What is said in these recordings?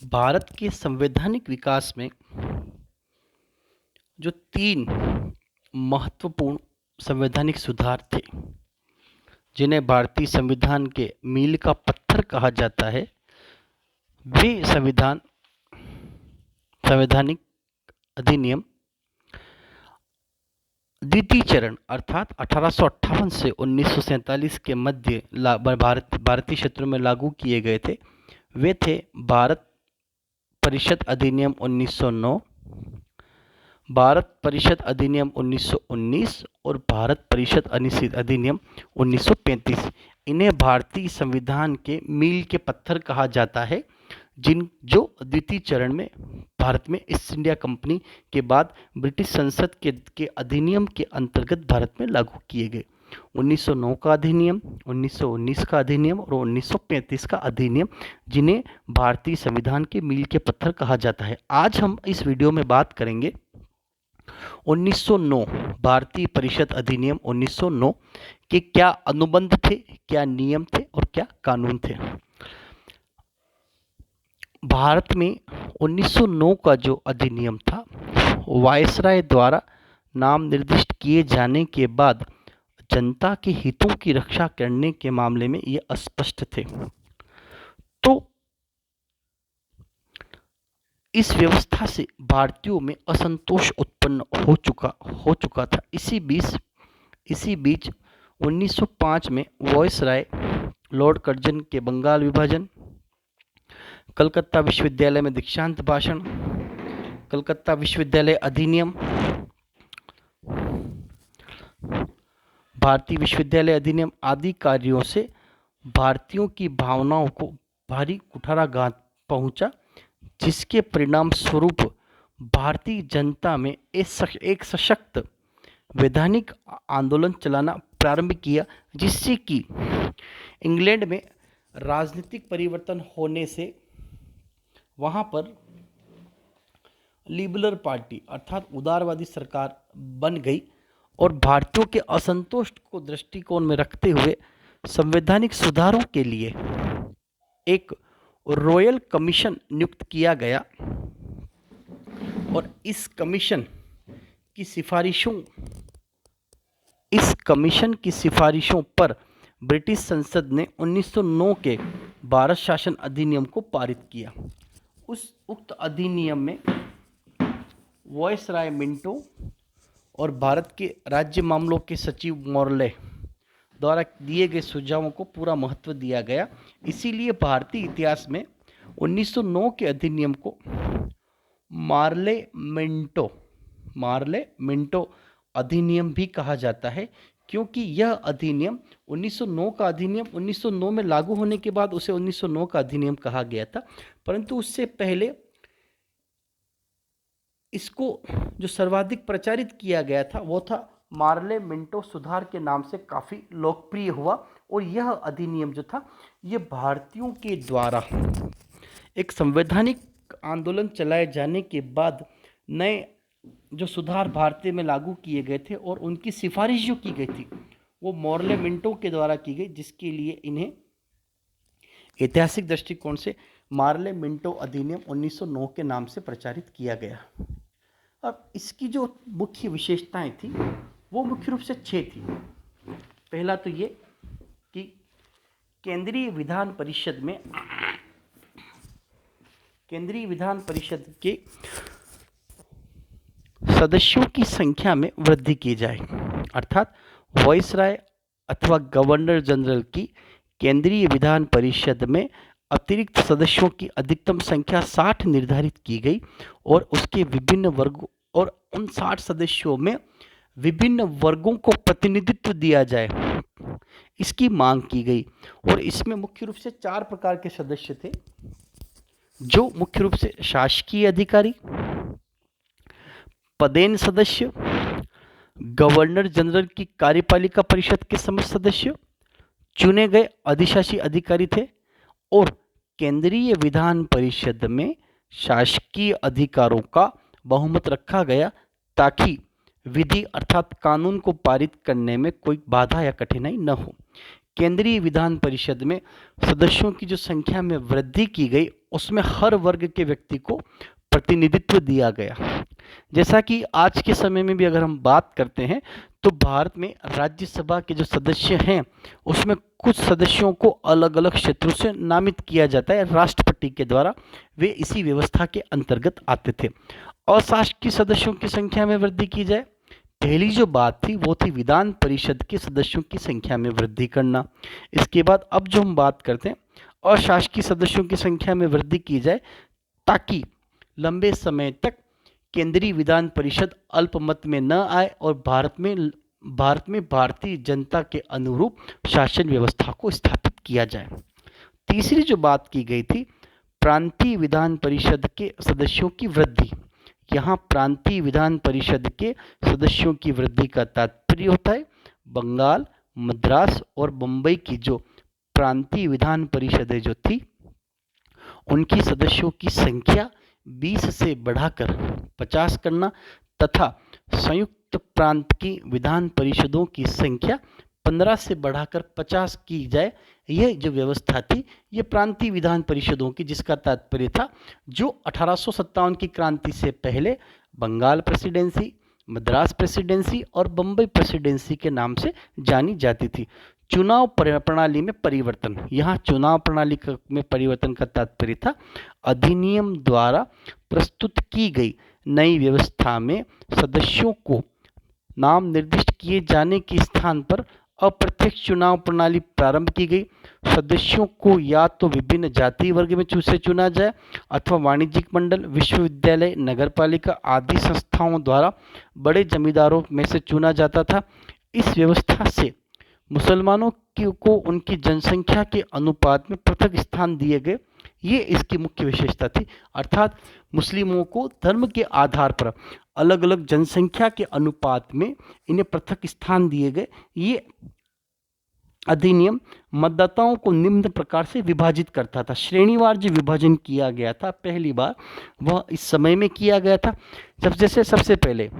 भारत के संवैधानिक विकास में जो 3 महत्वपूर्ण संवैधानिक सुधार थे, जिन्हें भारतीय संविधान के मील का पत्थर कहा जाता है, वे संवैधानिक अधिनियम द्वितीय चरण अर्थात 1858 से 1947 के मध्य भारतीय क्षेत्रों में लागू किए गए थे। वे थे भारत परिषद अधिनियम 1909, भारत परिषद अधिनियम 1919 और भारत परिषद अधिनियम 1935। इन्हें भारतीय संविधान के मील के पत्थर कहा जाता है, जो द्वितीय चरण में भारत में ईस्ट इंडिया कंपनी के बाद ब्रिटिश संसद के अधिनियम के अंतर्गत भारत में लागू किए गए। 1909 का अधिनियम, 1919 का अधिनियम और 1935 का अधिनियम, जिन्हें भारतीय संविधान के मील के पत्थर कहा जाता है। आज हम इस वीडियो में बात करेंगे 1909 भारतीय परिषद अधिनियम 1909 के क्या अनुबंध थे, क्या नियम थे और क्या कानून थे। भारत में 1909 का जो अधिनियम था, वायसराय द्वारा नाम निर्दिष्ट किए जाने के बाद जनता के हितों की रक्षा करने के मामले में ये अस्पष्ट थे। तो इस व्यवस्था से भारतीयों में असंतोष उत्पन्न हो चुका था। इसी बीच 1905 में वायसराय लॉर्ड कर्जन के बंगाल विभाजन, कलकत्ता विश्वविद्यालय में दीक्षांत भाषण, कलकत्ता विश्वविद्यालय अधिनियम, भारतीय विश्वविद्यालय अधिनियम आदि कार्यों से भारतीयों की भावनाओं को भारी कुठाराघात पहुंचा, जिसके परिणाम स्वरूप भारतीय जनता में एक सशक्त वैधानिक आंदोलन चलाना प्रारंभ किया, जिससे कि इंग्लैंड में राजनीतिक परिवर्तन होने से वहां पर लिबरल पार्टी अर्थात उदारवादी सरकार बन गई और भारतीयों के असंतोष को दृष्टिकोण में रखते हुए संवैधानिक सुधारों के लिए एक रॉयल कमीशन नियुक्त किया गया और इस कमीशन की सिफारिशों पर ब्रिटिश संसद ने 1909 के भारत शासन अधिनियम को पारित किया। उक्त अधिनियम में वायसराय मिंटो और भारत के राज्य मामलों के सचिव मॉर्ले द्वारा दिए गए सुझावों को पूरा महत्व दिया गया। इसीलिए भारतीय इतिहास में 1909 के अधिनियम को मार्ले मिंटो अधिनियम भी कहा जाता है, क्योंकि यह अधिनियम 1909 का अधिनियम 1909 में लागू होने के बाद उसे 1909 का अधिनियम कहा गया था, परंतु उससे पहले इसको जो सर्वाधिक प्रचारित किया गया था वो था मार्ले मिंटो सुधार के नाम से काफ़ी लोकप्रिय हुआ। और यह अधिनियम जो था ये भारतीयों के द्वारा एक संवैधानिक आंदोलन चलाए जाने के बाद नए जो सुधार भारतीय में लागू किए गए थे और उनकी सिफारिश जो की गई थी वो मार्ले मिंटो के द्वारा की गई, जिसके लिए इन्हें ऐतिहासिक दृष्टिकोण से मार्ले मिंटो अधिनियम 1909 के नाम से प्रचारित किया गया। अब इसकी जो मुख्य विशेषताएं थी वो मुख्य रूप से 6 थी। पहला तो ये कि केंद्रीय विधान परिषद के सदस्यों की संख्या में वृद्धि की जाए, अर्थात वायसराय अथवा गवर्नर जनरल की केंद्रीय विधान परिषद में अतिरिक्त सदस्यों की अधिकतम संख्या 60 निर्धारित की गई और उसके विभिन्न वर्गों और उन 60 सदस्यों में विभिन्न वर्गों को प्रतिनिधित्व दिया जाए, इसकी मांग की गई। और इसमें मुख्य रूप से 4 प्रकार के सदस्य थे, जो मुख्य रूप से शासकीय अधिकारी, पदेन सदस्य, गवर्नर जनरल की कार्यपालिका परिषद के समस्त सदस्य, चुने गए अधिशासी अधिकारी थे और केंद्रीय विधान परिषद में शासकीय अधिकारों का बहुमत रखा गया ताकि विधि अर्थात कानून को पारित करने में कोई बाधा या कठिनाई न हो। केंद्रीय विधान परिषद में सदस्यों की जो संख्या में वृद्धि की गई उसमें हर वर्ग के व्यक्ति को प्रतिनिधित्व दिया गया। जैसा कि आज के समय में भी अगर हम बात करते हैं तो भारत में राज्यसभा के जो सदस्य हैं उसमें कुछ सदस्यों को अलग अलग क्षेत्रों से नामित किया जाता है राष्ट्रपति के द्वारा, वे इसी व्यवस्था के अंतर्गत आते थे। और शासकीय सदस्यों की संख्या में वृद्धि की जाए, पहली जो बात थी वो थी विधान परिषद के सदस्यों की संख्या में वृद्धि करना। इसके बाद अब जो हम बात करते हैं अशासकीय सदस्यों की संख्या में वृद्धि की जाए ताकि लंबे समय तक केंद्रीय विधान परिषद अल्पमत में न आए और भारत में भारतीय जनता के अनुरूप शासन व्यवस्था को स्थापित किया जाए। तीसरी जो बात की गई थी प्रांतीय विधान परिषद के सदस्यों की वृद्धि। यहाँ प्रांतीय विधान परिषद के सदस्यों की वृद्धि का तात्पर्य होता है बंगाल, मद्रास और मुंबई की जो प्रांतीय विधान परिषदें जो थी उनकी सदस्यों की संख्या 20 से बढ़ाकर 50 करना तथा संयुक्त प्रांत की विधान परिषदों की संख्या 15 से बढ़ाकर 50 की जाए। यह जो व्यवस्था थी ये प्रांतीय विधान परिषदों की, जिसका तात्पर्य था जो 1857 की क्रांति से पहले बंगाल प्रेसिडेंसी, मद्रास प्रेसिडेंसी और बम्बई प्रेसिडेंसी के नाम से जानी जाती थी। चुनाव प्रणाली में परिवर्तन, यहाँ चुनाव प्रणाली में परिवर्तन का तात्पर्य था अधिनियम द्वारा प्रस्तुत की गई नई व्यवस्था में सदस्यों को नाम निर्दिष्ट किए जाने के स्थान पर अप्रत्यक्ष चुनाव प्रणाली प्रारंभ की गई। सदस्यों को या तो विभिन्न जाति वर्ग में से चुना जाए अथवा वाणिज्यिक मंडल, विश्वविद्यालय, नगरपालिका आदि संस्थाओं द्वारा बड़े जमींदारों में से चुना जाता था। इस व्यवस्था से मुसलमानों को उनकी जनसंख्या के अनुपात में पृथक स्थान दिए गए, ये इसकी मुख्य विशेषता थी। अर्थात मुस्लिमों को धर्म के आधार पर अलग अलग जनसंख्या के अनुपात में इन्हें पृथक स्थान दिए गए। ये अधिनियम मतदाताओं को निम्न प्रकार से विभाजित करता था। श्रेणीवार जो विभाजन किया गया था पहली बार वह इस समय में किया गया था जब जैसे सबसे पहले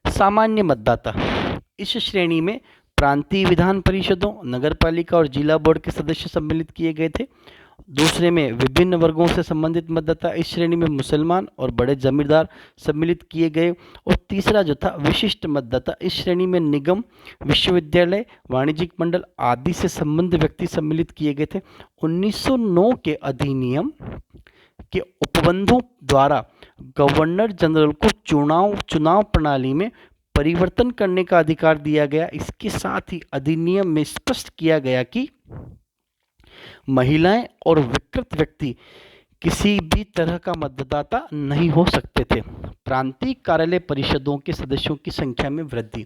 सामान्य मतदाता, इस श्रेणी में प्रांतीय विधान परिषदों, नगरपालिका और जिला बोर्ड के सदस्य सम्मिलित किए गए थे। दूसरे में विभिन्न वर्गों से संबंधित मतदाता, इस श्रेणी में मुसलमान और बड़े जमींदार सम्मिलित किए गए। और तीसरा जो था विशिष्ट मतदाता, इस श्रेणी में निगम, विश्वविद्यालय, वाणिज्यिक मंडल आदि से संबंधित व्यक्ति सम्मिलित किए गए थे। 1909 के अधिनियम के उपबंधों द्वारा गवर्नर जनरल को चुनाव प्रणाली में परिवर्तन करने का अधिकार दिया गया। इसके साथ ही अधिनियम में स्पष्ट किया गया कि महिलाएं और विकृत व्यक्ति किसी भी तरह का मतदाता नहीं हो सकते थे। प्रांतीय कार्यालय परिषदों के सदस्यों की संख्या में वृद्धि।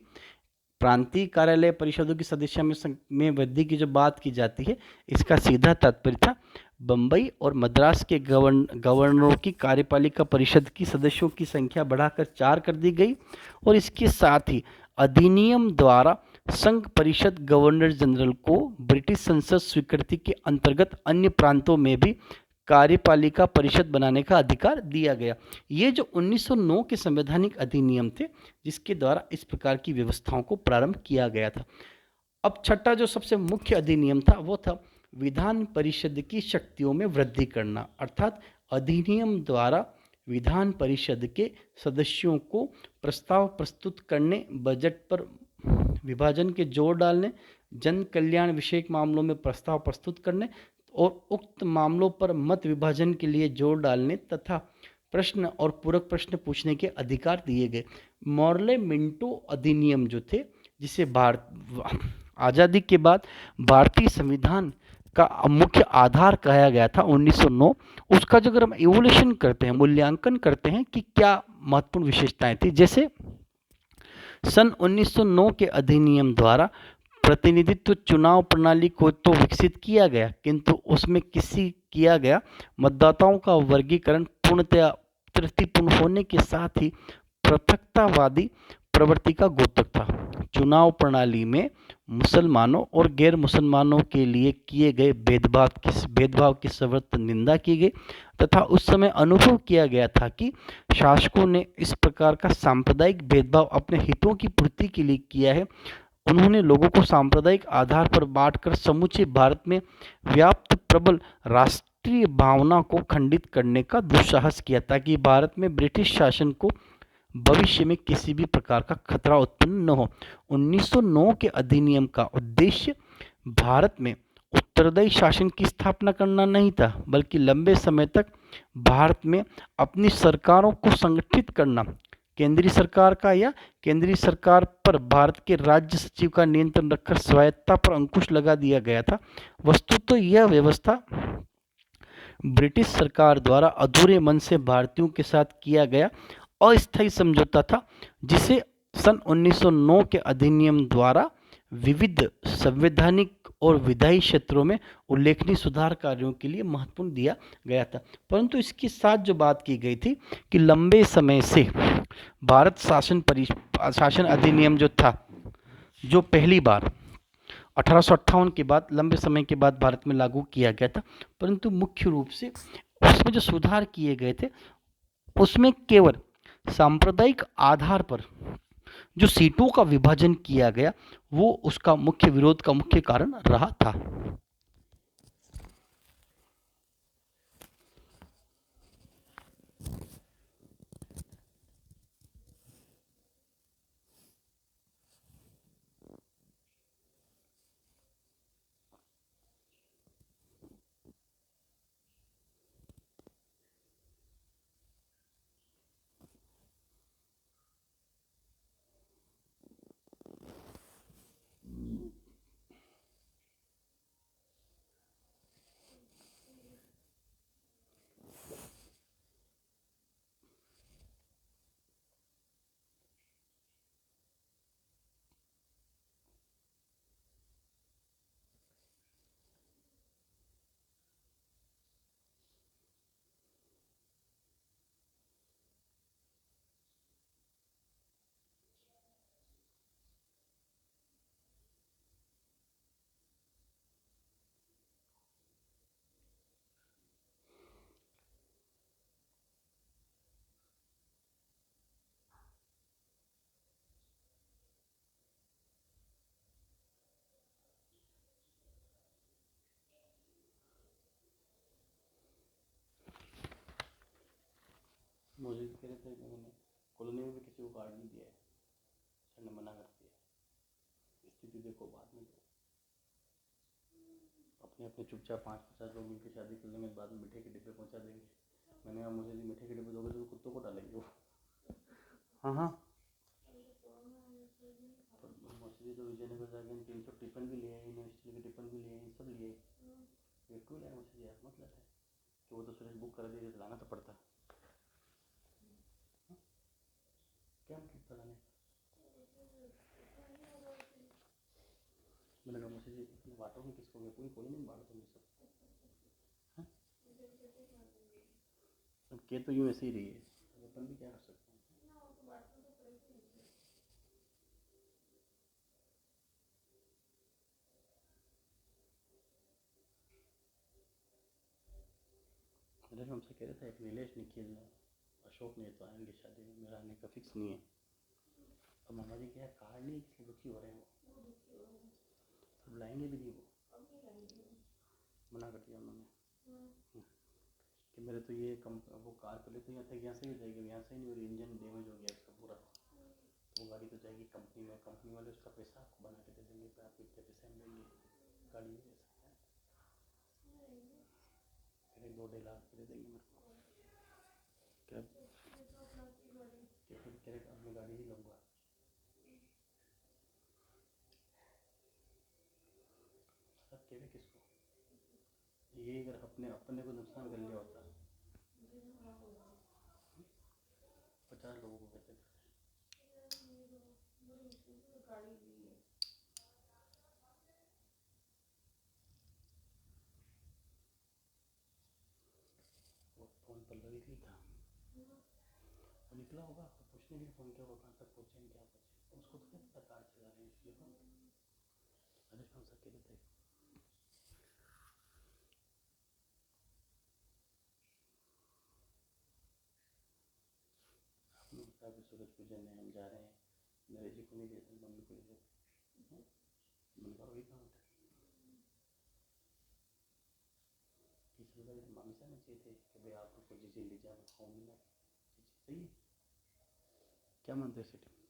प्रांतीय कार्यालय परिषदों की सदस्य में वृद्धि की जो बात की जाती है इसका सीधा तात्पर्य था बम्बई और मद्रास के गवर्नरों की कार्यपालिका परिषद की सदस्यों की संख्या बढ़ाकर 4 कर दी गई। और इसके साथ ही अधिनियम द्वारा संघ परिषद गवर्नर जनरल को ब्रिटिश संसद स्वीकृति के अंतर्गत अन्य प्रांतों में भी कार्यपालिका परिषद बनाने का अधिकार दिया गया। ये जो 1909 के संवैधानिक अधिनियम थे जिसके द्वारा इस प्रकार की व्यवस्थाओं को प्रारंभ किया गया था। अब छठा जो सबसे मुख्य अधिनियम था वो था विधान परिषद की शक्तियों में वृद्धि करना। अर्थात अधिनियम द्वारा विधान परिषद के सदस्यों को प्रस्ताव प्रस्तुत करने, बजट पर विभाजन के जोर डालने, जन कल्याण विषयक मामलों में प्रस्ताव प्रस्तुत करने और उक्त मामलों पर मत विभाजन के लिए जोर डालने तथा प्रश्न और पूरक प्रश्न पूछने के अधिकार दिए गए। मॉर्ले मिंटो अधिनियम जो थे जिसे आज़ादी के बाद भारतीय संविधान का मुख्य आधार कहा गया था 1909, उसका जो अगर हम इवोल्यूशन करते हैं, मूल्यांकन करते हैं कि क्या महत्वपूर्ण विशेषताएं थी, जैसे सन 1909 के अधिनियम द्वारा प्रतिनिधित्व चुनाव प्रणाली को तो विकसित किया गया किंतु उसमें किया गया मतदाताओं का वर्गीकरण पूर्णतया त्रुटिपूर्ण होने के साथ ही पृथकतावादी प्रवृत्ति का द्योतक था। चुनाव प्रणाली में मुसलमानों और गैर मुसलमानों के लिए किए गए भेदभाव की सर्वत्र निंदा की गई तथा उस समय अनुभव किया गया था कि शासकों ने इस प्रकार का सांप्रदायिक भेदभाव अपने हितों की पूर्ति के लिए किया है। उन्होंने लोगों को सांप्रदायिक आधार पर बांटकर समूचे भारत में व्याप्त प्रबल राष्ट्रीय भावना को खंडित करने का दुस्साहस किया ताकि भारत में ब्रिटिश शासन को भविष्य में किसी भी प्रकार का खतरा उत्पन्न न हो। 1909 के अधिनियम का उद्देश्य भारत में उत्तरदायी शासन की स्थापना करना नहीं था, बल्कि लंबे समय तक भारत में अपनी सरकारों को संगठित करना, केंद्रीय सरकार का या केंद्रीय सरकार पर भारत के राज्य सचिव का नियंत्रण रखकर स्वायत्तता पर अंकुश लगा दिया गया था। वस्तुतः यह व्यवस्था ब्रिटिश सरकार द्वारा अधूरे मन से भारतीयों के साथ किया गया अस्थायी समझौता था, जिसे सन 1909 के अधिनियम द्वारा विविध संवैधानिक और विधायी क्षेत्रों में उल्लेखनीय सुधार कार्यों के लिए महत्वपूर्ण दिया गया था। परंतु इसके साथ जो बात की गई थी कि लंबे समय से भारत शासन अधिनियम जो था, जो पहली बार 1858 के बाद लंबे समय के बाद भारत में लागू किया गया था, परंतु मुख्य रूप से उसमें जो सुधार किए गए थे उसमें केवल सांप्रदायिक आधार पर जो सीटों का विभाजन किया गया वो उसका मुख्य विरोध का मुख्य कारण रहा था। मुझे कह रहे थे उन्होंने कॉलोनी में भी किसी को कार्ड नहीं दिया है, सर ने मना कर दिया। स्थिति देखो बाद में तो अपने अपने चुपचाप 5-50 लोग मिलकर शादी कर लेंगे, बाद में मीठे के डिब्बे पहुंचा देंगे। मैंने कहा मुझे नहीं मीठे के डिब्बे दोगे तो कुत्तों को डालेंगे वो। हाँ हाँ, मछली तो विजयनगर जाके 300 टिफिन भी लिए, यूनिवर्सिटी के टिफिन भी लिए, सब लिए। एक क्यों लाया मछली यार, मतलब है कि वो तो सुरेश बुक कर दिए, लाना तो पड़ता। क्या मतलब था लाने? मैंने कहा मुझे इतने बांटोगे किसको, कोई कोई नहीं बांटो तुम सब। के तो यूँ ऐसे ही रही है, अपन भी क्या कर सकते हैं। नीलेश हमसे कह रहे थे, एक नीलेश निखिल अशोक ने तो आएंगे शादी में, मेरा आने का फिक्स नहीं है। अब मामा जी क्या कार्ड नहीं, इसलिए दुखी हो रहे हैं वो, अब लाएंगे भी नहीं, वो मना कर दिया उन्होंने कि मेरे तो ये वो कार पहले तो यहाँ तक यहाँ से ही जाएगी, यहाँ से ही नहीं हो रही, इंजन डैमेज हो गया इसका पूरा, वो गाड़ी तो जाएगी कंपनी में, कंपनी वाले उसका पैसा आपको बना के दे देंगे, आप इतने पैसे हम लेंगे गाड़ी में, फिर 2-2.5 लाख दे देंगे मेरे को। क्या फिर कह रहे मैं गाड़ी ही लूँगा। सब कह रहे किसको, ये अगर अपने अपने को नुकसान कर लिया होता 50 लोगों को कहते थे। वो फ़ोन पर लगी थी था, वो निकला होगा तो पूछने के लिए फ़ोन किया होगा कहाँ तक पहुँचे हैं क्या पहुँचे, उसको तो क्या पता कार चला रहे हैं, इसलिए फ़ोन अनिश हम सब कहते थे। आपने बताया कि सूरज पूजन है, हम जा रहे हैं, नरेश जी को नहीं देते, मम्मी को नहीं देते, मैंने कहा वही काम था। हमेशा ना चाहिए थे कि भाई आप लोग को जिसे ले जाए मैं खाऊंगी ना। सही है, क्या मानते हो सेठ?